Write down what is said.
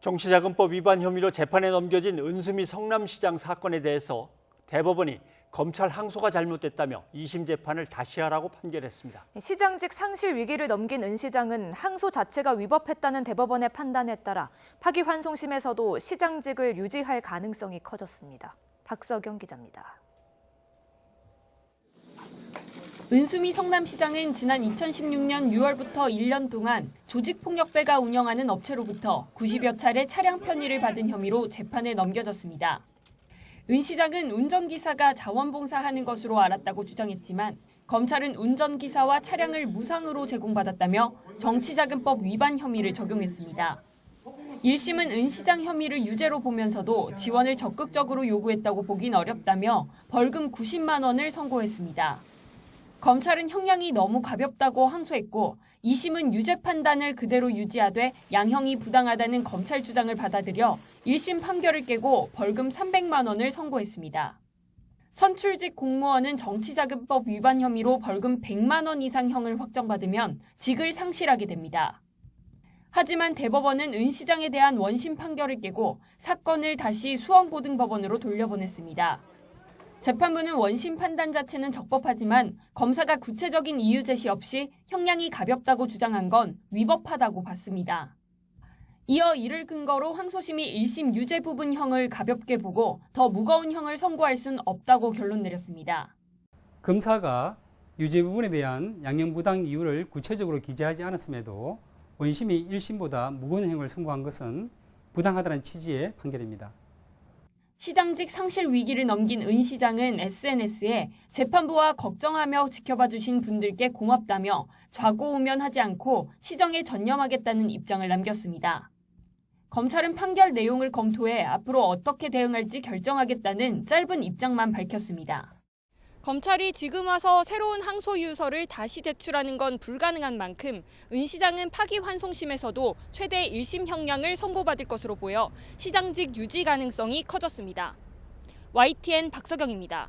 정치자금법 위반 혐의로 재판에 넘겨진 은수미 성남시장 사건에 대해서 대법원이 검찰 항소가 잘못됐다며 2심 재판을 다시 하라고 판결했습니다. 시장직 상실 위기를 넘긴 은 시장은 항소 자체가 위법했다는 대법원의 판단에 따라 파기환송심에서도 시장직을 유지할 가능성이 커졌습니다. 박석영 기자입니다. 은수미 성남시장은 지난 2016년 6월부터 1년 동안 조직폭력배가 운영하는 업체로부터 90여 차례 차량 편의를 받은 혐의로 재판에 넘겨졌습니다. 은 시장은 운전기사가 자원봉사하는 것으로 알았다고 주장했지만 검찰은 운전기사와 차량을 무상으로 제공받았다며 정치자금법 위반 혐의를 적용했습니다. 1심은 은 시장 혐의를 유죄로 보면서도 지원을 적극적으로 요구했다고 보긴 어렵다며 벌금 90만 원을 선고했습니다. 검찰은 형량이 너무 가볍다고 항소했고 2심은 유죄 판단을 그대로 유지하되 양형이 부당하다는 검찰 주장을 받아들여 1심 판결을 깨고 벌금 300만 원을 선고했습니다. 선출직 공무원은 정치자금법 위반 혐의로 벌금 100만 원 이상 형을 확정받으면 직을 상실하게 됩니다. 하지만 대법원은 은 시장에 대한 원심 판결을 깨고 사건을 다시 수원고등법원으로 돌려보냈습니다. 재판부는 원심 판단 자체는 적법하지만 검사가 구체적인 이유 제시 없이 형량이 가볍다고 주장한 건 위법하다고 봤습니다. 이어 이를 근거로 항소심이 1심 유죄 부분 형을 가볍게 보고 더 무거운 형을 선고할 순 없다고 결론 내렸습니다. 검사가 유죄 부분에 대한 양형부당 이유를 구체적으로 기재하지 않았음에도 원심이 1심보다 무거운 형을 선고한 것은 부당하다는 취지의 판결입니다. 시장직 상실 위기를 넘긴 은 시장은 SNS에 재판부와 걱정하며 지켜봐 주신 분들께 고맙다며 좌고우면하지 않고 시정에 전념하겠다는 입장을 남겼습니다. 검찰은 판결 내용을 검토해 앞으로 어떻게 대응할지 결정하겠다는 짧은 입장만 밝혔습니다. 검찰이 지금 와서 새로운 항소 유서를 다시 제출하는 건 불가능한 만큼 은 시장은 파기환송심에서도 최대 1심 형량을 선고받을 것으로 보여 시장직 유지 가능성이 커졌습니다. YTN 박석영입니다.